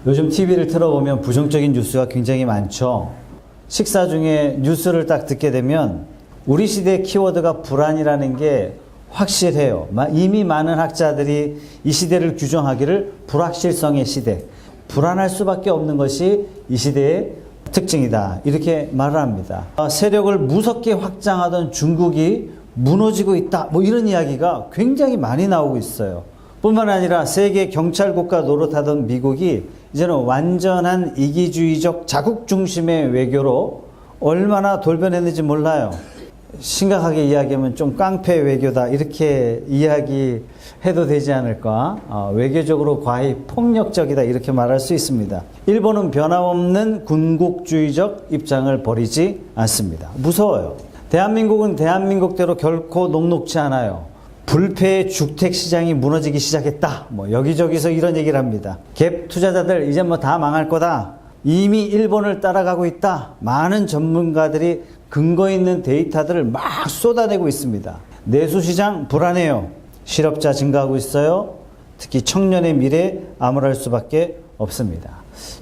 요즘 TV를 틀어보면 부정적인 뉴스가 굉장히 많죠. 식사 중에 뉴스를 딱 듣게 되면 우리 시대의 키워드가 불안이라는 게 확실해요. 이미 많은 학자들이 이 시대를 규정하기를 불확실성의 시대, 불안할 수밖에 없는 것이 이 시대의 특징이다, 이렇게 말을 합니다. 세력을 무섭게 확장하던 중국이 무너지고 있다, 이런 이야기가 굉장히 많이 나오고 있어요. 뿐만 아니라 세계 경찰국가 노릇하던 미국이 이제는 완전한 이기주의적 자국 중심의 외교로 얼마나 돌변했는지 몰라요. 심각하게 이야기하면 좀 깡패 외교다, 이렇게 이야기해도 되지 않을까. 외교적으로 과히 폭력적이다, 이렇게 말할 수 있습니다. 일본은 변함없는 군국주의적 입장을 버리지 않습니다. 무서워요. 대한민국은 대한민국대로 결코 녹록지 않아요. 불패의 주택시장이 무너지기 시작했다, 여기저기서 이런 얘기를 합니다. 갭 투자자들 이제 다 망할 거다, 이미 일본을 따라가고 있다, 많은 전문가들이 근거 있는 데이터들을 막 쏟아내고 있습니다. 내수시장 불안해요. 실업자 증가하고 있어요. 특히 청년의 미래 암울할 수밖에 없습니다.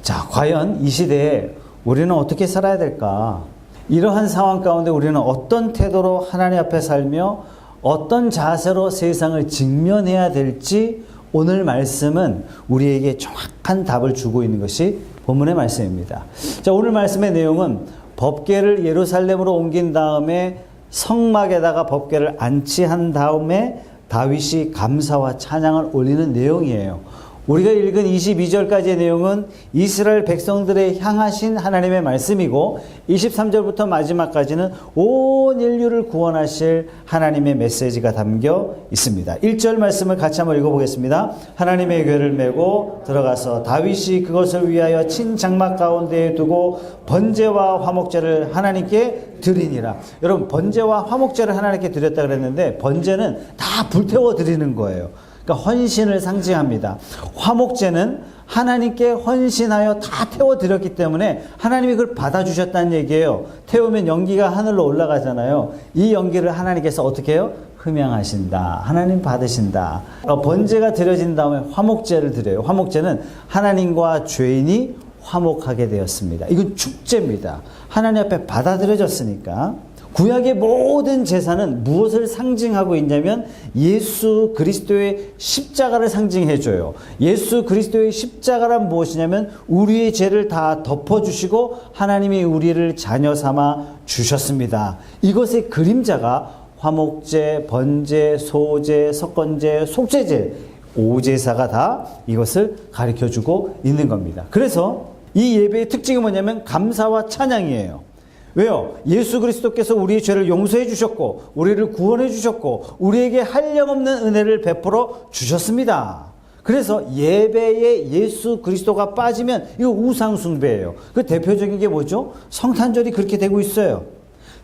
자, 과연 이 시대에 우리는 어떻게 살아야 될까? 이러한 상황 가운데 우리는 어떤 태도로 하나님 앞에 살며 어떤 자세로 세상을 직면해야 될지, 오늘 말씀은 우리에게 정확한 답을 주고 있는 것이 본문의 말씀입니다. 자, 오늘 말씀의 내용은 법궤를 예루살렘으로 옮긴 다음에 성막에다가 법궤를 안치한 다음에 다윗이 감사와 찬양을 올리는 내용이에요. 우리가 읽은 22절까지의 내용은 이스라엘 백성들의 향하신 하나님의 말씀이고, 23절부터 마지막까지는 온 인류를 구원하실 하나님의 메시지가 담겨 있습니다. 1절 말씀을 같이 한번 읽어보겠습니다. 하나님의 궤를 메고 들어가서 다윗이 그것을 위하여 친 장막 가운데에 두고 번제와 화목제를 하나님께 드리니라. 여러분, 번제와 화목제를 하나님께 드렸다 그랬는데, 번제는 다 불태워 드리는 거예요. 그러니까 헌신을 상징합니다. 화목제는 하나님께 헌신하여 다 태워드렸기 때문에 하나님이 그걸 받아주셨다는 얘기예요. 태우면 연기가 하늘로 올라가잖아요. 이 연기를 하나님께서 어떻게 해요? 흠양하신다. 하나님 받으신다. 번제가 드려진 다음에 화목제를 드려요. 화목제는 하나님과 죄인이 화목하게 되었습니다. 이건 축제입니다. 하나님 앞에 받아들여졌으니까. 구약의 모든 제사는 무엇을 상징하고 있냐면 예수 그리스도의 십자가를 상징해줘요. 예수 그리스도의 십자가란 무엇이냐면 우리의 죄를 다 덮어주시고 하나님이 우리를 자녀 삼아 주셨습니다. 이것의 그림자가 화목제, 번제, 소제, 석건제, 속죄제, 오제사가 다 이것을 가르쳐주고 있는 겁니다. 그래서 이 예배의 특징이 뭐냐면 감사와 찬양이에요. 왜요? 예수 그리스도께서 우리의 죄를 용서해 주셨고, 우리를 구원해 주셨고, 우리에게 한량없는 은혜를 베풀어 주셨습니다. 그래서 예배에 예수 그리스도가 빠지면 이거 우상숭배예요. 그 대표적인 게 뭐죠? 성탄절이 그렇게 되고 있어요.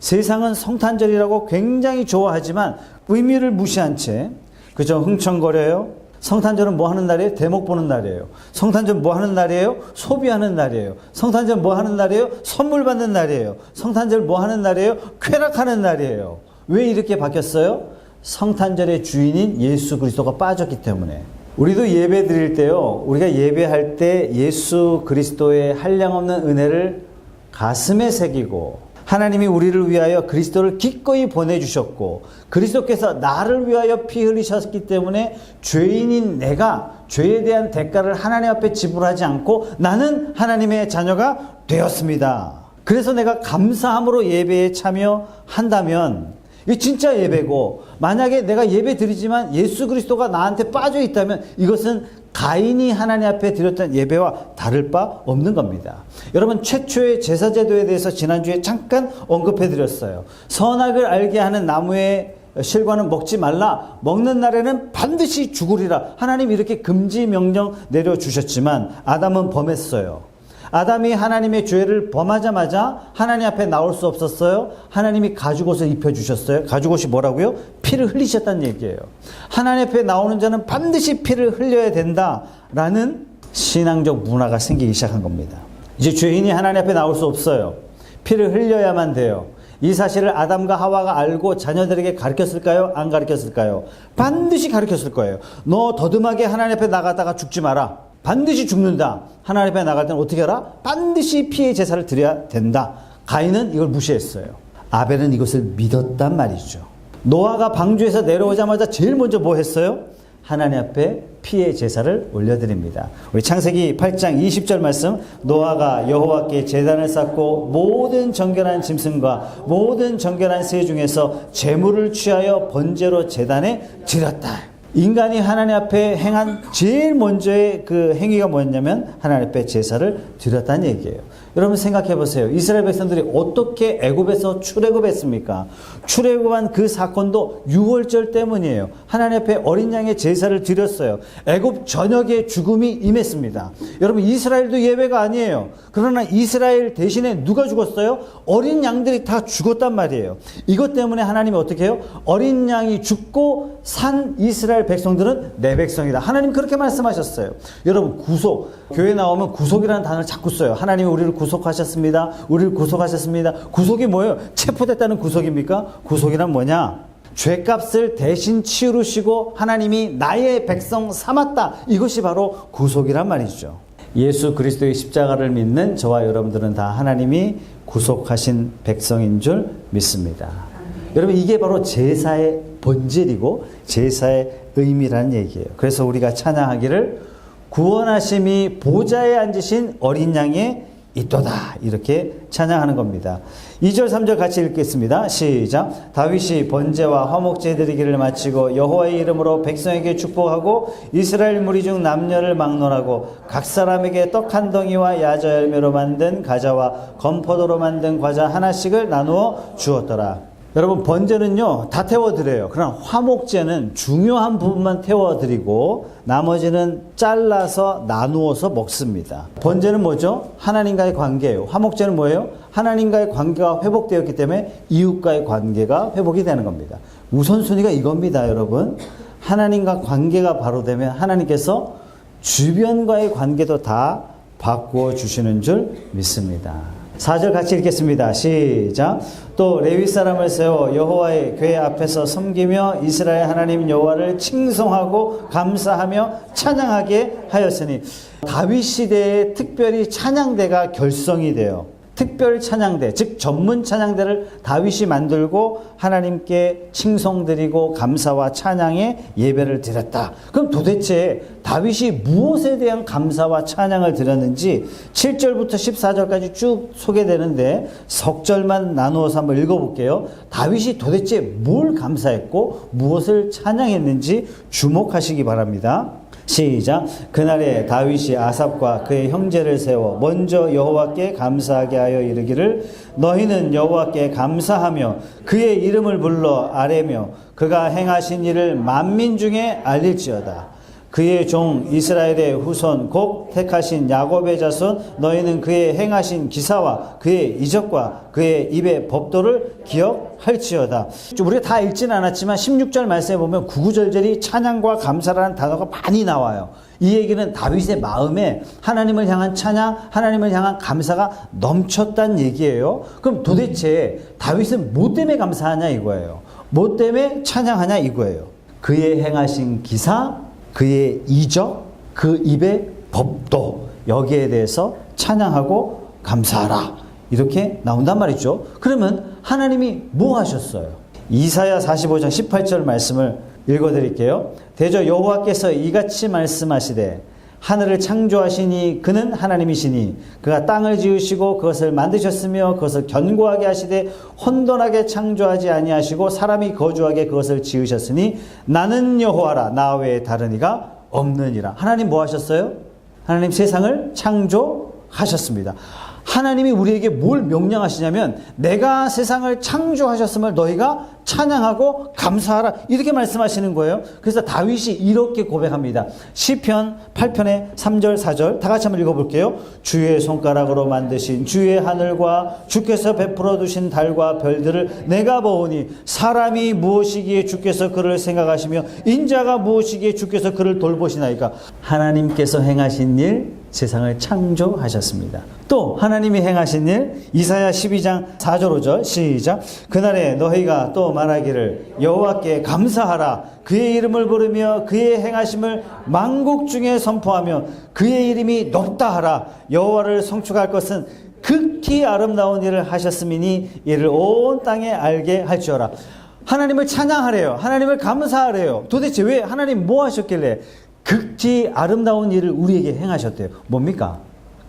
세상은 성탄절이라고 굉장히 좋아하지만 의미를 무시한 채 그저 흥청거려요. 성탄절은 뭐 하는 날이에요? 대목 보는 날이에요. 성탄절 뭐 하는 날이에요? 소비하는 날이에요. 성탄절 뭐 하는 날이에요? 선물 받는 날이에요. 성탄절 뭐 하는 날이에요? 쾌락하는 날이에요. 왜 이렇게 바뀌었어요? 성탄절의 주인인 예수 그리스도가 빠졌기 때문에. 우리도 예배 드릴 때요, 우리가 예배할 때 예수 그리스도의 한량없는 은혜를 가슴에 새기고, 하나님이 우리를 위하여 그리스도를 기꺼이 보내주셨고, 그리스도께서 나를 위하여 피 흘리셨기 때문에 죄인인 내가 죄에 대한 대가를 하나님 앞에 지불하지 않고 나는 하나님의 자녀가 되었습니다. 그래서 내가 감사함으로 예배에 참여한다면 이게 진짜 예배고, 만약에 내가 예배 드리지만 예수 그리스도가 나한테 빠져 있다면 이것은 가인이 하나님 앞에 드렸던 예배와 다를 바 없는 겁니다. 여러분, 최초의 제사제도에 대해서 지난주에 잠깐 언급해 드렸어요. 선악을 알게 하는 나무의 실과는 먹지 말라. 먹는 날에는 반드시 죽으리라. 하나님 이렇게 금지 명령 내려주셨지만 아담은 범했어요. 아담이 하나님의 죄를 범하자마자 하나님 앞에 나올 수 없었어요. 하나님이 가죽옷을 입혀주셨어요. 가죽옷이 뭐라고요? 피를 흘리셨다는 얘기예요. 하나님 앞에 나오는 자는 반드시 피를 흘려야 된다라는 신앙적 문화가 생기기 시작한 겁니다. 이제 죄인이 하나님 앞에 나올 수 없어요. 피를 흘려야만 돼요. 이 사실을 아담과 하와가 알고 자녀들에게 가르쳤을까요? 안 가르쳤을까요? 반드시 가르쳤을 거예요. 너 더듬하게 하나님 앞에 나가다가 죽지 마라. 반드시 죽는다. 하나님 앞에 나갈 때는 어떻게 하라? 반드시 피의 제사를 드려야 된다. 가인은 이걸 무시했어요. 아벨은 이것을 믿었단 말이죠. 노아가 방주에서 내려오자마자 제일 먼저 뭐 했어요? 하나님 앞에 피의 제사를 올려드립니다. 우리 창세기 8장 20절 말씀, 노아가 여호와께 제단을 쌓고 모든 정결한 짐승과 모든 정결한 새 중에서 제물을 취하여 번제로 제단에 드렸다. 인간이 하나님 앞에 행한 제일 먼저의 그 행위가 뭐였냐면 하나님 앞에 제사를 드렸다는 얘기예요. 여러분 생각해 보세요. 이스라엘 백성들이 어떻게 애굽에서 출애굽했습니까? 출애굽한 그 사건도 유월절 때문이에요. 하나님 앞에 어린 양의 제사를 드렸어요. 애굽 전역에 죽음이 임했습니다. 여러분 이스라엘도 예외가 아니에요. 그러나 이스라엘 대신에 누가 죽었어요? 어린 양들이 다 죽었단 말이에요. 이것 때문에 하나님이 어떻게 해요? 어린 양이 죽고 산 이스라엘 백성들은 내 백성이다. 하나님 그렇게 말씀하셨어요. 여러분 구속, 교회 나오면 구속이라는 단어를 자꾸 써요. 하나님이 우리를 구속하셨습니다. 우리를 구속하셨습니다. 구속이 뭐예요? 체포됐다는 구속입니까? 구속이란 뭐냐? 죄값을 대신 치르시고 하나님이 나의 백성 삼았다. 이것이 바로 구속이란 말이죠. 예수 그리스도의 십자가를 믿는 저와 여러분들은 다 하나님이 구속하신 백성인 줄 믿습니다. 여러분 이게 바로 제사의 본질이고 제사의 의미라는 얘기예요. 그래서 우리가 찬양하기를 구원하심이 보좌에 앉으신 어린 양의 있도다 이렇게 찬양하는 겁니다. 2절 3절 같이 읽겠습니다. 시작. 다윗이 번제와 화목제 드리기를 마치고 여호와의 이름으로 백성에게 축복하고 이스라엘 무리 중 남녀를 막론하고 각 사람에게 떡 한 덩이와 야자 열매로 만든 과자와 건포도로 만든 과자 하나씩을 나누어 주었더라. 여러분 번제는요 다 태워드려요. 그러나 화목제는 중요한 부분만 태워드리고 나머지는 잘라서 나누어서 먹습니다. 번제는 뭐죠? 하나님과의 관계예요. 화목제는 뭐예요? 하나님과의 관계가 회복되었기 때문에 이웃과의 관계가 회복이 되는 겁니다. 우선순위가 이겁니다. 여러분 하나님과 관계가 바로 되면 하나님께서 주변과의 관계도 다 바꾸어 주시는 줄 믿습니다. 4절 같이 읽겠습니다. 시작. 또 레위 사람을 세워 여호와의 궤 앞에서 섬기며 이스라엘 하나님 여호와를 칭송하고 감사하며 찬양하게 하였으니 다윗 시대에 특별히 찬양대가 결성이 돼요. 특별 찬양대, 즉 전문 찬양대를 다윗이 만들고 하나님께 칭송드리고 감사와 찬양의 예배를 드렸다. 그럼 도대체 다윗이 무엇에 대한 감사와 찬양을 드렸는지 7절부터 14절까지 쭉 소개되는데 석절만 나누어서 한번 읽어볼게요. 다윗이 도대체 뭘 감사했고 무엇을 찬양했는지 주목하시기 바랍니다. 시작. 그날에 다윗이 아삽과 그의 형제를 세워 먼저 여호와께 감사하게 하여 이르기를 너희는 여호와께 감사하며 그의 이름을 불러 아뢰며 그가 행하신 일을 만민 중에 알릴지어다. 그의 종 이스라엘의 후손 곧 택하신 야곱의 자손 너희는 그의 행하신 기사와 그의 이적과 그의 입의 법도를 기억할지어다. 우리가 다 읽지는 않았지만 16절 말씀에 보면 구구절절이 찬양과 감사라는 단어가 많이 나와요. 이 얘기는 다윗의 마음에 하나님을 향한 찬양, 하나님을 향한 감사가 넘쳤다는 얘기예요. 그럼 도대체 다윗은 뭐 때문에 감사하냐 이거예요. 뭐 때문에 찬양하냐 이거예요. 그의 행하신 기사, 그의 이적, 그 입의 법도 여기에 대해서 찬양하고 감사하라 이렇게 나온단 말이죠. 그러면 하나님이 뭐 하셨어요? 이사야 45장 18절 말씀을 읽어드릴게요. 대저 여호와께서 이같이 말씀하시되 하늘을 창조하시니 그는 하나님이시니 그가 땅을 지으시고 그것을 만드셨으며 그것을 견고하게 하시되 혼돈하게 창조하지 아니하시고 사람이 거주하게 그것을 지으셨으니 나는 여호와라 나 외에 다른 이가 없느니라. 하나님 뭐 하셨어요? 하나님 세상을 창조하셨습니다. 하나님이 우리에게 뭘 명령하시냐면 내가 세상을 창조하셨음을 너희가 찬양하고 감사하라 이렇게 말씀하시는 거예요. 그래서 다윗이 이렇게 고백합니다. 시편 8편의 3절 4절 다 같이 한번 읽어볼게요. 주의 손가락으로 만드신 주의 하늘과 주께서 베풀어 두신 달과 별들을 내가 보오니 사람이 무엇이기에 주께서 그를 생각하시며 인자가 무엇이기에 주께서 그를 돌보시나이까. 하나님께서 행하신 일 세상을 창조하셨습니다. 또 하나님이 행하신 일 이사야 12장 4절 5절 시작. 그날에 너희가 또 말하기를 여호와께 감사하라. 그의 이름을 부르며 그의 행하심을 만국 중에 선포하며 그의 이름이 높다 하라. 여호와를 송축할 것은 극히 아름다운 일을 하셨음이니 이를 온 땅에 알게 할지어라. 하나님을 찬양하래요. 하나님을 감사하래요. 도대체 왜 하나님 뭐 하셨길래 극히 아름다운 일을 우리에게 행하셨대요? 뭡니까?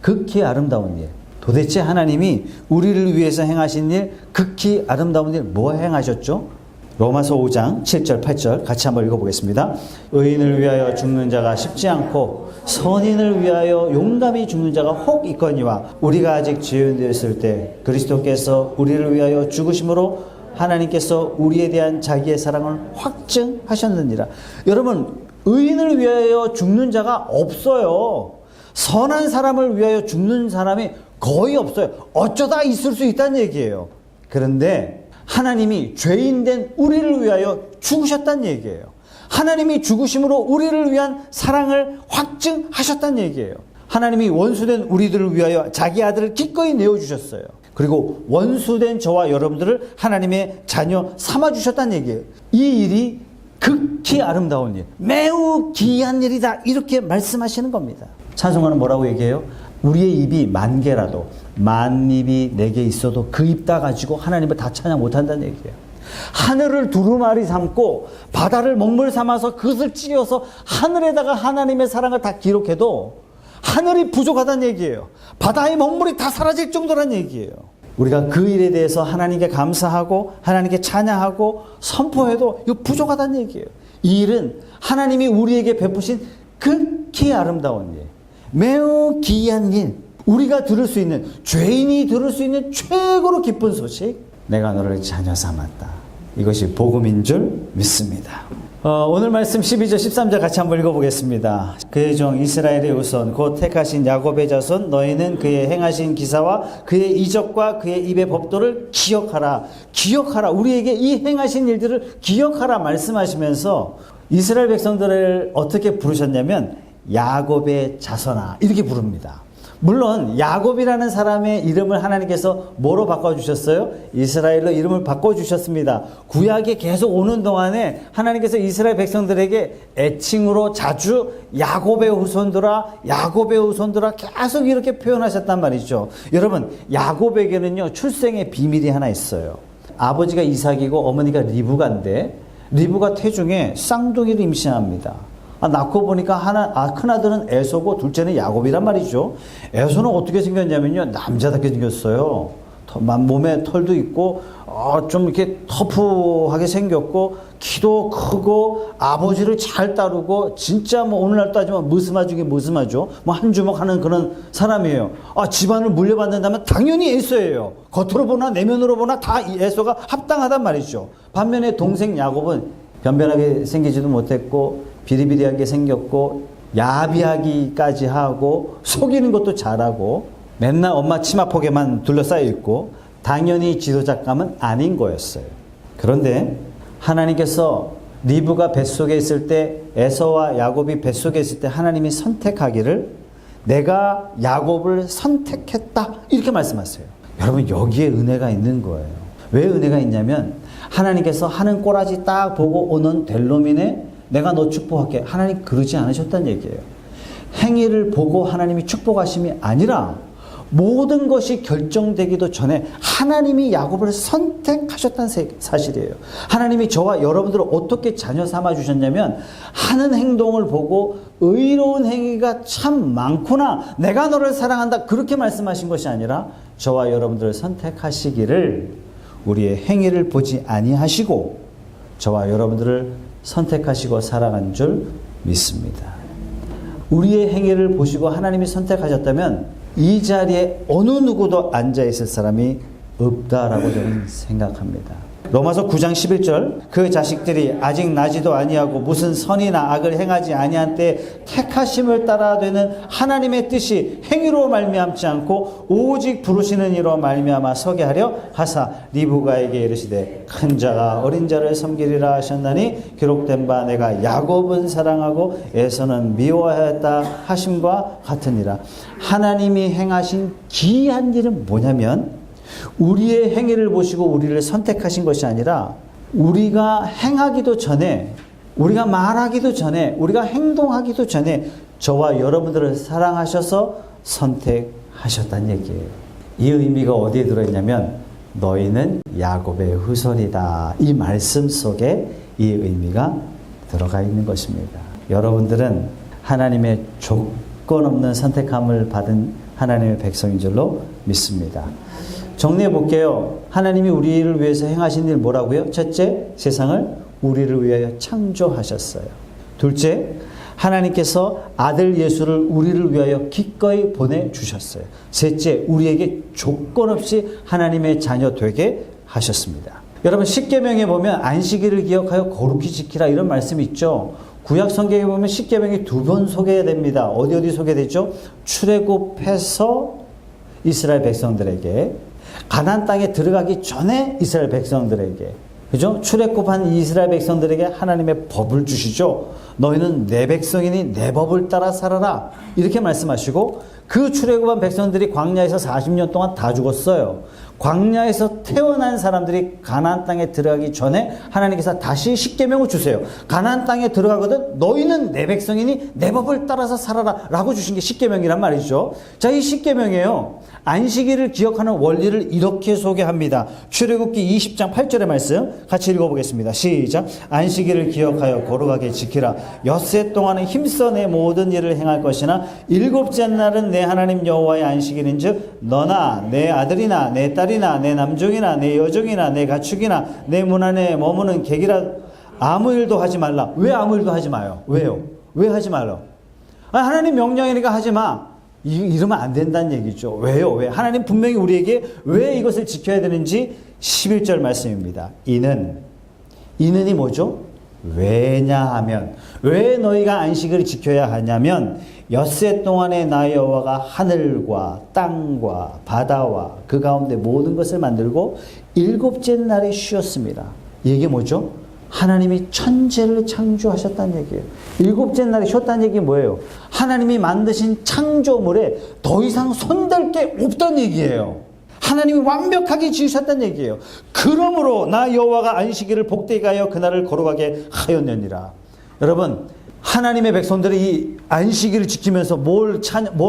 극히 아름다운 일. 도대체 하나님이 우리를 위해서 행하신 일, 극히 아름다운 일 뭐 행하셨죠? 로마서 5장 7절 8절 같이 한번 읽어보겠습니다. 의인을 위하여 죽는 자가 쉽지 않고 선인을 위하여 용감히 죽는 자가 혹 있거니와 우리가 아직 죄인되었을 때 그리스도께서 우리를 위하여 죽으심으로 하나님께서 우리에 대한 자기의 사랑을 확증하셨느니라. 여러분, 의인을 위하여 죽는 자가 없어요. 선한 사람을 위하여 죽는 사람이 거의 없어요. 어쩌다 있을 수 있다는 얘기예요. 그런데 하나님이 죄인된 우리를 위하여 죽으셨다는 얘기예요. 하나님이 죽으심으로 우리를 위한 사랑을 확증하셨다는 얘기예요. 하나님이 원수된 우리들을 위하여 자기 아들을 기꺼이 내어주셨어요. 그리고 원수된 저와 여러분들을 하나님의 자녀 삼아주셨다는 얘기예요. 이 일이 극히 아름다운 일, 매우 기이한 일이다, 이렇게 말씀하시는 겁니다. 찬송가는 뭐라고 얘기해요? 우리의 입이 만 개라도, 만 입이 내게 있어도 그 입 다 가지고 하나님을 다 찬양 못한다는 얘기예요. 하늘을 두루마리 삼고 바다를 먹물 삼아서 그것을 찌어서 하늘에다가 하나님의 사랑을 다 기록해도 하늘이 부족하다는 얘기예요. 바다의 먹물이 다 사라질 정도란 얘기예요. 우리가 그 일에 대해서 하나님께 감사하고 하나님께 찬양하고 선포해도 이거 부족하다는 얘기예요. 이 일은 하나님이 우리에게 베푸신 극히 아름다운 일, 매우 기이한 일, 우리가 들을 수 있는, 죄인이 들을 수 있는 최고로 기쁜 소식, 내가 너를 자녀 삼았다. 이것이 복음인 줄 믿습니다. 오늘 말씀 12절 13절 같이 한번 읽어보겠습니다. 그의 종 이스라엘의 우선 곧 택하신 야곱의 자손 너희는 그의 행하신 기사와 그의 이적과 그의 입의 법도를 기억하라. 기억하라. 우리에게 이 행하신 일들을 기억하라 말씀하시면서 이스라엘 백성들을 어떻게 부르셨냐면 야곱의 자손아 이렇게 부릅니다. 물론 야곱이라는 사람의 이름을 하나님께서 뭐로 바꿔주셨어요? 이스라엘로 이름을 바꿔주셨습니다. 구약에 계속 오는 동안에 하나님께서 이스라엘 백성들에게 애칭으로 자주 야곱의 후손들아, 야곱의 후손들아 계속 이렇게 표현하셨단 말이죠. 여러분, 야곱에게는요 출생의 비밀이 하나 있어요. 아버지가 이삭이고 어머니가 리브가인데 리브가 태중에 쌍둥이를 임신합니다. 낳고 보니까 큰아들은 에서고 둘째는 야곱이란 말이죠. 에서는 어떻게 생겼냐면요, 남자답게 생겼어요. 몸에 털도 있고 좀 이렇게 터프하게 생겼고 키도 크고 아버지를 잘 따르고 진짜 뭐 오늘날 따지면 머스마 중에 머스마죠. 뭐 한 주먹 하는 그런 사람이에요. 집안을 물려받는다면 당연히 에서예요. 겉으로 보나 내면으로 보나 다 에서가 합당하단 말이죠. 반면에 동생 야곱은 변변하게 생기지도 못했고 비리비리하게 생겼고 야비하기까지 하고 속이는 것도 잘하고 맨날 엄마 치마폭에만 둘러싸여 있고 당연히 지도자감은 아닌 거였어요. 그런데 하나님께서 리브가 뱃속에 있을 때 에서와 야곱이 뱃속에 있을 때 하나님이 선택하기를 내가 야곱을 선택했다 이렇게 말씀하세요. 여러분, 여기에 은혜가 있는 거예요. 왜 은혜가 있냐면 하나님께서 하는 꼬라지 딱 보고 오는 델로민에 내가 너 축복할게. 하나님 그러지 않으셨다는 얘기예요. 행위를 보고 하나님이 축복하심이 아니라 모든 것이 결정되기도 전에 하나님이 야곱을 선택하셨다는 사실이에요. 하나님이 저와 여러분들을 어떻게 자녀 삼아 주셨냐면 하는 행동을 보고 의로운 행위가 참 많구나, 내가 너를 사랑한다, 그렇게 말씀하신 것이 아니라 저와 여러분들을 선택하시기를 우리의 행위를 보지 아니하시고 저와 여러분들을 선택하시고 사랑한 줄 믿습니다. 우리의 행위를 보시고 하나님이 선택하셨다면 이 자리에 어느 누구도 앉아있을 사람이 없다라고 저는 생각합니다. 로마서 9장 11절 그 자식들이 아직 나지도 아니하고 무슨 선이나 악을 행하지 아니한 때 택하심을 따라 되는 하나님의 뜻이 행위로 말미암지 않고 오직 부르시는 이로 말미암아 서게 하려 하사 리브가에게 이르시되 큰 자가 어린 자를 섬기리라 하셨나니 기록된 바 내가 야곱은 사랑하고 에서는 미워하였다 하심과 같으니라. 하나님이 행하신 기이한 일은 뭐냐면 우리의 행위를 보시고 우리를 선택하신 것이 아니라 우리가 행하기도 전에, 우리가 말하기도 전에, 우리가 행동하기도 전에 저와 여러분들을 사랑하셔서 선택하셨다는 얘기예요. 이 의미가 어디에 들어있냐면 너희는 야곱의 후손이다. 이 말씀 속에 이 의미가 들어가 있는 것입니다. 여러분들은 하나님의 조건 없는 선택함을 받은 하나님의 백성인 줄로 믿습니다. 정리해 볼게요. 하나님이 우리를 위해서 행하신 일 뭐라고요? 첫째, 세상을 우리를 위하여 창조하셨어요. 둘째, 하나님께서 아들 예수를 우리를 위하여 기꺼이 보내주셨어요. 셋째, 우리에게 조건 없이 하나님의 자녀 되게 하셨습니다. 여러분 십계명에 보면 안식일을 기억하여 거룩히 지키라 이런 말씀이 있죠. 구약 성경에 보면 십계명이 2번 소개됩니다. 어디 소개되죠? 출애굽해서 이스라엘 백성들에게, 가나안 땅에 들어가기 전에 이스라엘 백성들에게, 그죠? 출애굽한 이스라엘 백성들에게 하나님의 법을 주시죠. 너희는 내 백성이니 내 법을 따라 살아라 이렇게 말씀하시고, 그 출애굽한 백성들이 광야에서 40년 동안 다 죽었어요. 광야에서 태어난 사람들이 가나안 땅에 들어가기 전에 하나님께서 다시 십계명을 주세요. 가나안 땅에 들어가거든 너희는 내 백성이니 내 법을 따라서 살아라 라고 주신 게 십계명이란 말이죠. 자, 이 십계명이에요. 안식일을 기억하는 원리를 이렇게 소개합니다. 출애굽기 20장 8절의 말씀 같이 읽어보겠습니다. 시작. 안식일을 기억하여 거룩하게 지키라. 엿새 동안은 힘써 내 모든 일을 행할 것이나 일곱째 날은 내 하나님 여호와의 안식일인즉 너나 내 아들이나 내 딸이나 내 남종이나 내 여종이나 내 가축이나 내 문 안에 머무는 객이라 아무 일도 하지 말라. 왜 아무 일도 하지 마요? 왜요? 왜 하지 말라? 하나님 명령이니까 하지 마. 이러면 안 된다는 얘기죠. 왜요? 왜? 하나님 분명히 우리에게 왜 이것을 지켜야 되는지 11절 말씀입니다. 이는이 뭐죠? 왜냐하면, 왜 너희가 안식을 지켜야 하냐면 엿새 동안에 나 여호와가 하늘과 땅과 바다와 그 가운데 모든 것을 만들고 일곱째 날에 쉬었습니다. 이게 뭐죠? 하나님이 천지를 창조하셨다는 얘기예요. 일곱째 날에 쉬었다는 얘기 뭐예요? 하나님이 만드신 창조물에 더 이상 손댈 게 없다는 얘기예요. 하나님이 완벽하게 지으셨다는 얘기예요. 그러므로 나 여호와가 안식일을 복되게 하여 그날을 거룩하게 하였느니라. 여러분, 하나님의 백성들이 이 안식일을 지키면서 뭘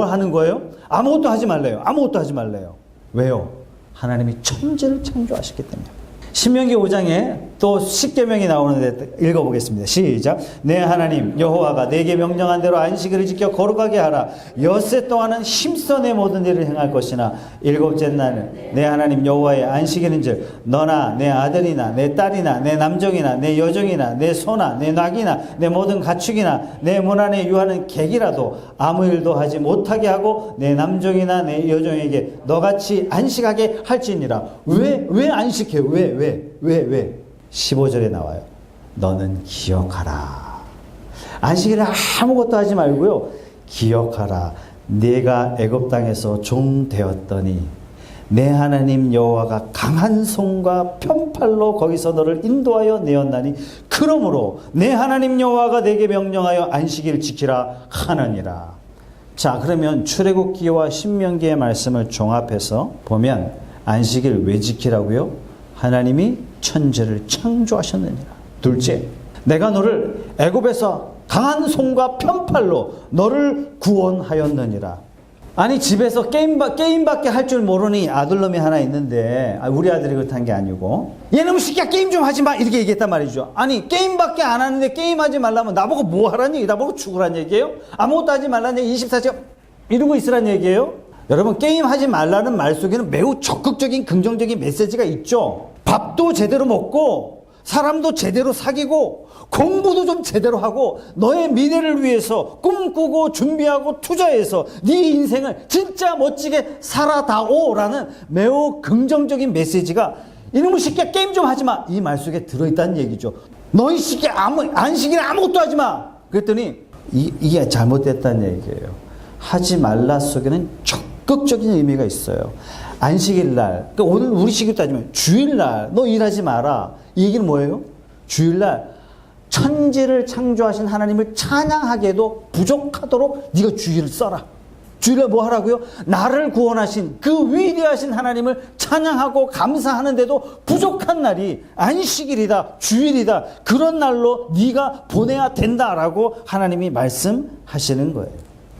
하는 거예요? 아무것도 하지 말래요. 아무것도 하지 말래요. 왜요? 하나님이 천지를 창조하셨기 때문에. 신명기 5장에 또 십계명이 나오는데 읽어보겠습니다. 시작. 내 하나님 여호와가 내게 명령한 대로 안식일을 지켜 거룩하게 하라. 엿새 동안은 힘써 내 모든 일을 행할 것이나 일곱째 날은 내 하나님 여호와의 안식일인즉 너나 내 아들이나 내 딸이나 내 남종이나 내 여종이나 내 소나 내 낙이나 내 모든 가축이나 내 문 안에 유하는 객이라도 아무 일도 하지 못하게 하고 내 남종이나 내 여종에게 너같이 안식하게 할지니라. 왜 안식해요? 왜? 15절에 나와요. 너는 기억하라. 안식일에 아무것도 하지 말고요. 기억하라. 네가 애굽 땅에서 종 되었더니 내 하나님 여호와가 강한 손과 편팔로 거기서 너를 인도하여 내었나니 그러므로 내 하나님 여호와가 내게 명령하여 안식일을 지키라 하느니라. 자, 그러면 출애굽기와 신명기의 말씀을 종합해서 보면 안식일 왜 지키라고요? 하나님이 천지를 창조하셨느니라. 둘째, 내가 너를 애굽에서 강한 손과 편팔로 너를 구원하였느니라. 아니, 집에서 게임밖에 할 줄 모르니 아들놈이 하나 있는데, 우리 아들이 그렇다는 게 아니고, 얘놈 새끼야 게임 좀 하지 마 이렇게 얘기했단 말이죠. 아니, 게임밖에 안 하는데 게임하지 말라면 나보고 뭐 하라는 얘기? 나보고 죽으란 얘기예요? 아무것도 하지 말라는 얘기 24시간 이러고 있으란 얘기예요? 여러분, 게임하지 말라는 말 속에는 매우 적극적인 긍정적인 메시지가 있죠. 밥도 제대로 먹고 사람도 제대로 사귀고 공부도 좀 제대로 하고 너의 미래를 위해서 꿈꾸고 준비하고 투자해서 네 인생을 진짜 멋지게 살아다오라는 매우 긍정적인 메시지가 이놈의 새끼야 게임 좀 하지 마. 이 말 속에 들어있다는 얘기죠. 너 이 새끼야 안식일에 아무것도 하지 마. 그랬더니 이게 잘못됐다는 얘기예요. 하지 말라 속에는 적극적인 의미가 있어요. 안식일날, 그러니까 오늘 우리 시기로 따지면 주일날 너 일하지 마라. 이 얘기는 뭐예요? 주일날 천지를 창조하신 하나님을 찬양하기에도 부족하도록 네가 주일을 써라. 주일날 뭐 하라고요? 나를 구원하신 그 위대하신 하나님을 찬양하고 감사하는데도 부족한 날이 안식일이다, 주일이다. 그런 날로 네가 보내야 된다라고 하나님이 말씀하시는 거예요.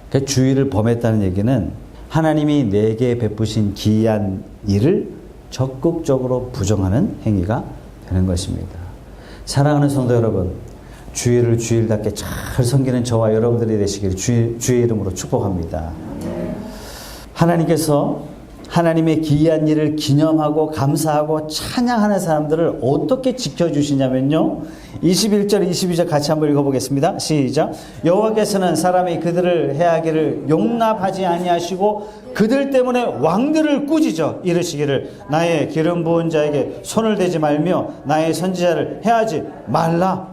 그러니까 주일을 범했다는 얘기는 하나님이 내게 베푸신 기이한 일을 적극적으로 부정하는 행위가 되는 것입니다. 사랑하는 성도 여러분, 주일을 주일답게 잘 섬기는 저와 여러분들이 되시기를 주의 이름으로 축복합니다. 하나님께서 하나님의 기이한 일을 기념하고 감사하고 찬양하는 사람들을 어떻게 지켜주시냐면요. 21절 22절 같이 한번 읽어보겠습니다. 시작. 여호와께서는 사람이 그들을 해하기를 용납하지 아니하시고 그들 때문에 왕들을 꾸짖어 이르시기를 나의 기름 부은 자에게 손을 대지 말며 나의 선지자를 해하지 말라.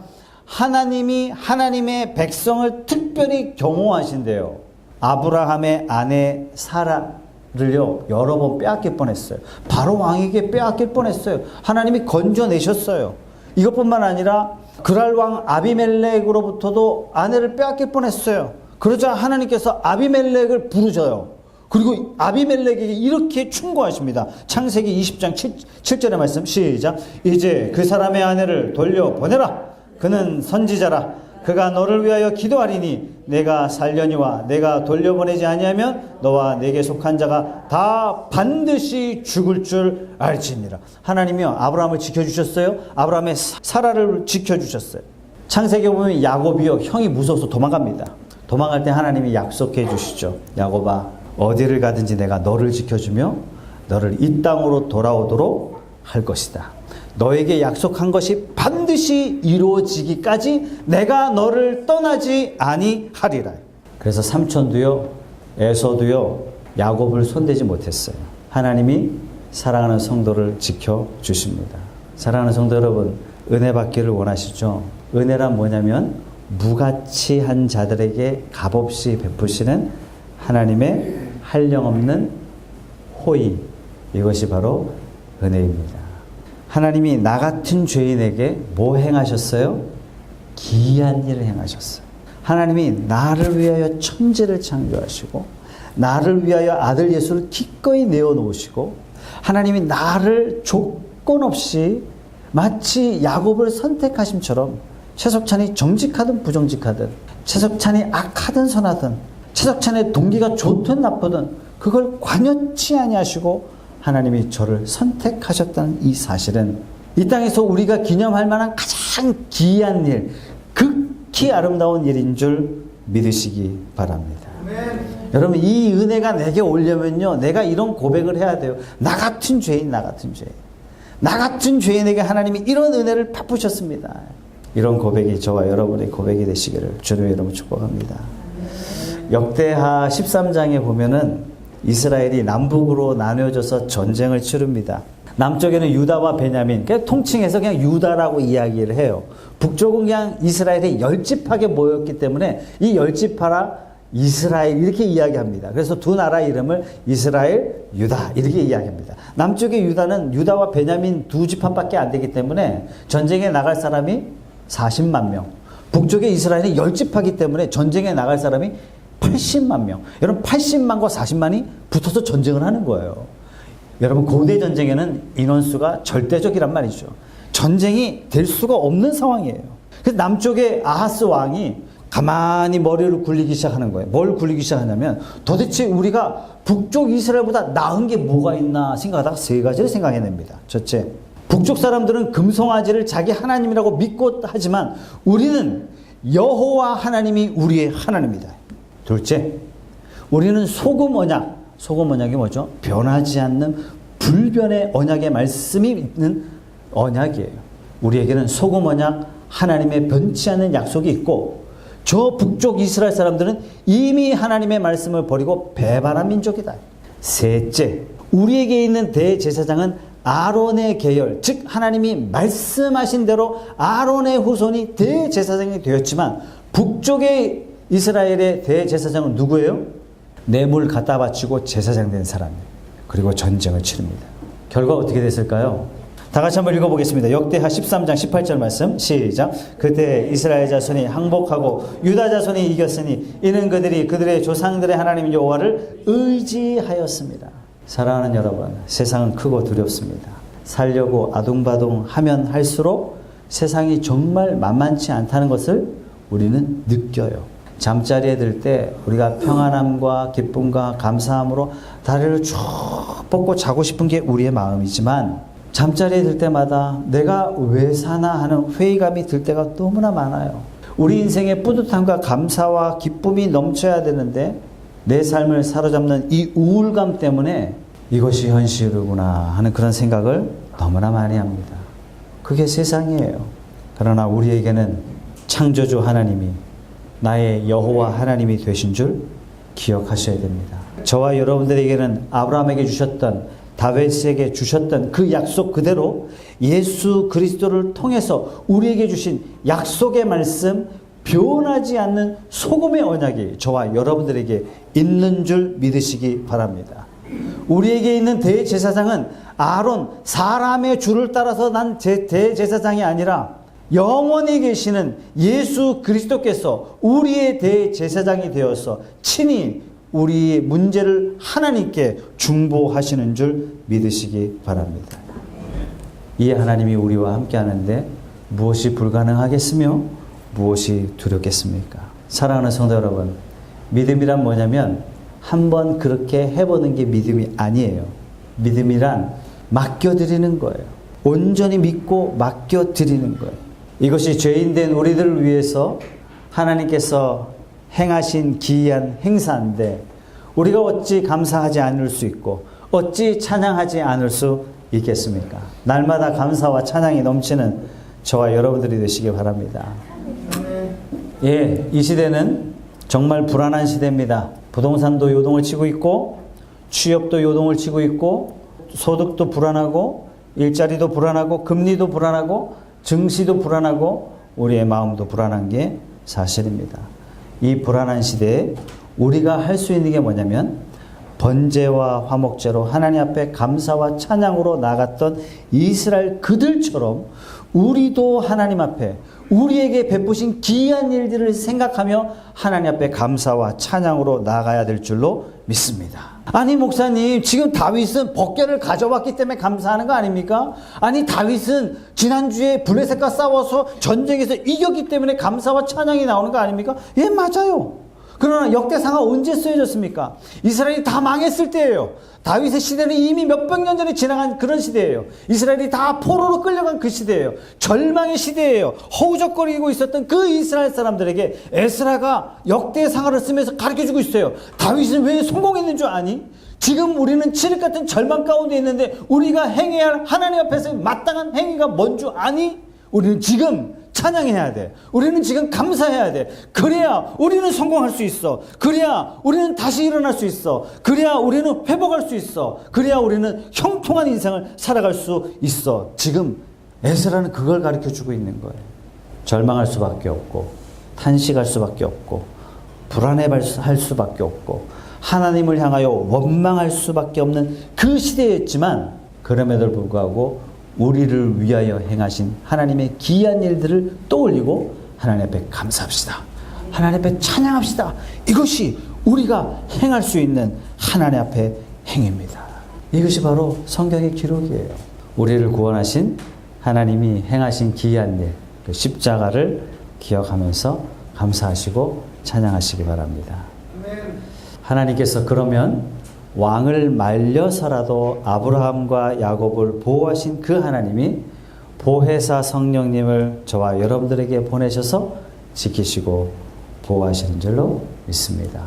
하나님이 하나님의 백성을 특별히 경호하신대요. 아브라함의 아내 사라를요 여러 번 빼앗길 뻔했어요. 바로 왕에게 빼앗길 뻔했어요. 하나님이 건져내셨어요. 이것뿐만 아니라 그랄 왕 아비멜렉으로부터도 아내를 빼앗길 뻔했어요. 그러자 하나님께서 아비멜렉을 부르셔요. 그리고 아비멜렉에게 이렇게 충고하십니다. 창세기 20장 7절의 말씀 시작. 이제 그 사람의 아내를 돌려보내라. 그는 선지자라. 그가 너를 위하여 기도하리니 내가 살려니와 내가 돌려보내지 아니하면 너와 내게 속한 자가 다 반드시 죽을 줄 알지니라. 하나님이요 아브라함을 지켜주셨어요. 아브라함의 사라를 지켜주셨어요. 창세기에 보면 야곱이요 형이 무서워서 도망갑니다. 도망갈 때 하나님이 약속해 주시죠. 야곱아 어디를 가든지 내가 너를 지켜주며 너를 이 땅으로 돌아오도록 할 것이다. 너에게 약속한 것이 반드시 이루어지기까지 내가 너를 떠나지 아니하리라. 그래서 삼촌도요 에서도요 야곱을 손대지 못했어요. 하나님이 사랑하는 성도를 지켜주십니다. 사랑하는 성도 여러분, 은혜 받기를 원하시죠? 은혜란 뭐냐면 무가치한 자들에게 값없이 베푸시는 하나님의 한량없는 호의, 이것이 바로 은혜입니다. 하나님이 나 같은 죄인에게 뭐 행하셨어요? 기이한 일을 행하셨어요. 하나님이 나를 위하여 천지를 창조하시고 나를 위하여 아들 예수를 기꺼이 내어놓으시고 하나님이 나를 조건 없이 마치 야곱을 선택하심처럼 최석찬이 정직하든 부정직하든 최석찬이 악하든 선하든 최석찬의 동기가 좋든 나쁘든 그걸 관여치 아니하시고 하나님이 저를 선택하셨다는 이 사실은 이 땅에서 우리가 기념할 만한 가장 기이한 일, 극히 아름다운 일인 줄 믿으시기 바랍니다. 여러분 이 은혜가 내게 오려면요 내가 이런 고백을 해야 돼요. 나 같은 죄인, 나 같은 죄인, 나 같은 죄인에게 하나님이 이런 은혜를 베푸셨습니다. 이런 고백이 저와 여러분의 고백이 되시기를 주님의 이름으로 축복합니다. 역대하 13장에 보면은 이스라엘이 남북으로 나뉘어져서 전쟁을 치릅니다. 남쪽에는 유다와 베냐민, 그냥 통칭해서 그냥 유다라고 이야기를 해요. 북쪽은 그냥 이스라엘이 열지파게 모였기 때문에 이 열지파라 이스라엘 이렇게 이야기합니다. 그래서 두 나라 이름을 이스라엘, 유다 이렇게 이야기합니다. 남쪽의 유다는 유다와 베냐민 두 지파밖에 안 되기 때문에 전쟁에 나갈 사람이 40만 명. 북쪽의 이스라엘이 10지파이기 때문에 전쟁에 나갈 사람이 80만 명. 여러분 80만과 40만이 붙어서 전쟁을 하는 거예요. 여러분 고대 전쟁에는 인원수가 절대적이란 말이죠. 전쟁이 될 수가 없는 상황이에요. 그래서 남쪽의 아하스 왕이 가만히 머리를 굴리기 시작하는 거예요. 뭘 굴리기 시작하냐면 도대체 우리가 북쪽 이스라엘보다 나은 게 뭐가 있나 생각하다가 세 가지를 생각해냅니다. 첫째, 북쪽 사람들은 금송아지를 자기 하나님이라고 믿고 하지만 우리는 여호와 하나님이 우리의 하나님이다. 둘째, 우리는 소금 언약, 소금 언약이 뭐죠? 변하지 않는 불변의 언약의 말씀이 있는 언약이에요. 우리에게는 소금 언약, 하나님의 변치 않는 약속이 있고 저 북쪽 이스라엘 사람들은 이미 하나님의 말씀을 버리고 배반한 민족이다. 셋째, 우리에게 있는 대제사장은 아론의 계열, 즉 하나님이 말씀하신 대로 아론의 후손이 대제사장이 되었지만 북쪽의 이스라엘의 대제사장은 누구예요? 뇌물 갖다 바치고 제사장 된 사람이에요. 그리고 전쟁을 치릅니다. 결과 어떻게 됐을까요? 다 같이 한번 읽어보겠습니다. 역대하 13장 18절 말씀 시작. 그때 이스라엘 자손이 항복하고 유다 자손이 이겼으니 이는 그들이 그들의 조상들의 하나님 여호와를 의지하였습니다. 사랑하는 여러분, 세상은 크고 두렵습니다. 살려고 아둥바둥 하면 할수록 세상이 정말 만만치 않다는 것을 우리는 느껴요. 잠자리에 들 때 우리가 평안함과 기쁨과 감사함으로 다리를 쭉 뻗고 자고 싶은 게 우리의 마음이지만 잠자리에 들 때마다 내가 왜 사나 하는 회의감이 들 때가 너무나 많아요. 우리 인생에 뿌듯함과 감사와 기쁨이 넘쳐야 되는데 내 삶을 사로잡는 이 우울감 때문에 이것이 현실이구나 하는 그런 생각을 너무나 많이 합니다. 그게 세상이에요. 그러나 우리에게는 창조주 하나님이 나의 여호와 하나님이 되신 줄 기억하셔야 됩니다. 저와 여러분들에게는 아브라함에게 주셨던, 다윗에게 주셨던 그 약속 그대로 예수 그리스도를 통해서 우리에게 주신 약속의 말씀, 변하지 않는 소금의 언약이 저와 여러분들에게 있는 줄 믿으시기 바랍니다. 우리에게 있는 대제사장은 아론, 사람의 줄을 따라서 난 대제사장이 아니라 영원히 계시는 예수 그리스도께서 우리의 대제사장이 되어서 친히 우리의 문제를 하나님께 중보하시는 줄 믿으시기 바랍니다. 이 하나님이 우리와 함께 하는데 무엇이 불가능하겠으며 무엇이 두렵겠습니까? 사랑하는 성도 여러분, 믿음이란 뭐냐면 한번 그렇게 해보는 게 믿음이 아니에요. 믿음이란 맡겨드리는 거예요. 온전히 믿고 맡겨드리는 거예요. 이것이 죄인된 우리들을 위해서 하나님께서 행하신 기이한 행사인데 우리가 어찌 감사하지 않을 수 있고 어찌 찬양하지 않을 수 있겠습니까? 날마다 감사와 찬양이 넘치는 저와 여러분들이 되시기 바랍니다. 예, 이 시대는 정말 불안한 시대입니다. 부동산도 요동을 치고 있고 취업도 요동을 치고 있고 소득도 불안하고 일자리도 불안하고 금리도 불안하고 증시도 불안하고 우리의 마음도 불안한 게 사실입니다. 이 불안한 시대에 우리가 할 수 있는 게 뭐냐면 번제와 화목제로 하나님 앞에 감사와 찬양으로 나갔던 이스라엘 그들처럼 우리도 하나님 앞에 우리에게 베푸신 기이한 일들을 생각하며 하나님 앞에 감사와 찬양으로 나가야 될 줄로 믿습니다. 아니 목사님, 지금 다윗은 벗개를 가져왔기 때문에 감사하는 거 아닙니까? 아니 다윗은 지난주에 블레셋과 싸워서 전쟁에서 이겼기 때문에 감사와 찬양이 나오는 거 아닙니까? 예, 맞아요. 그러나 역대상은 언제 쓰여졌습니까? 이스라엘이 다 망했을 때예요. 다윗의 시대는 이미 몇백 년 전에 지나간 그런 시대예요. 이스라엘이 다 포로로 끌려간 그 시대예요. 절망의 시대예요. 허우적거리고 있었던 그 이스라엘 사람들에게 에스라가 역대상을 쓰면서 가르쳐주고 있어요. 다윗은 왜 성공했는 줄 아니? 지금 우리는 칠흑 같은 절망 가운데 있는데 우리가 행해야 할 하나님 앞에서 마땅한 행위가 뭔 줄 아니? 우리는 지금 찬양해야 돼. 우리는 지금 감사해야 돼. 그래야 우리는 성공할 수 있어. 그래야 우리는 다시 일어날 수 있어. 그래야 우리는 회복할 수 있어. 그래야 우리는 형통한 인생을 살아갈 수 있어. 지금 에스라는 그걸 가르쳐주고 있는 거예요. 절망할 수밖에 없고 탄식할 수밖에 없고 불안해할 수밖에 없고 하나님을 향하여 원망할 수밖에 없는 그 시대였지만 그럼에도 불구하고 우리를 위하여 행하신 하나님의 기이한 일들을 떠올리고 하나님 앞에 감사합시다. 하나님 앞에 찬양합시다. 이것이 우리가 행할 수 있는 하나님 앞에 행입니다. 이것이 바로 성경의 기록이에요. 우리를 구원하신 하나님이 행하신 기이한 일, 그 십자가를 기억하면서 감사하시고 찬양하시기 바랍니다. 하나님께서 그러면 왕을 말려서라도 아브라함과 야곱을 보호하신 그 하나님이 보혜사 성령님을 저와 여러분들에게 보내셔서 지키시고 보호하시는 줄로 믿습니다.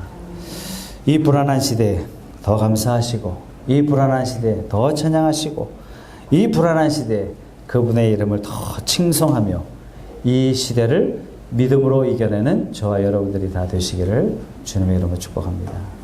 이 불안한 시대에 더 감사하시고 이 불안한 시대에 더 찬양하시고 이 불안한 시대에 그분의 이름을 더 칭송하며 이 시대를 믿음으로 이겨내는 저와 여러분들이 다 되시기를 주님의 이름으로 축복합니다.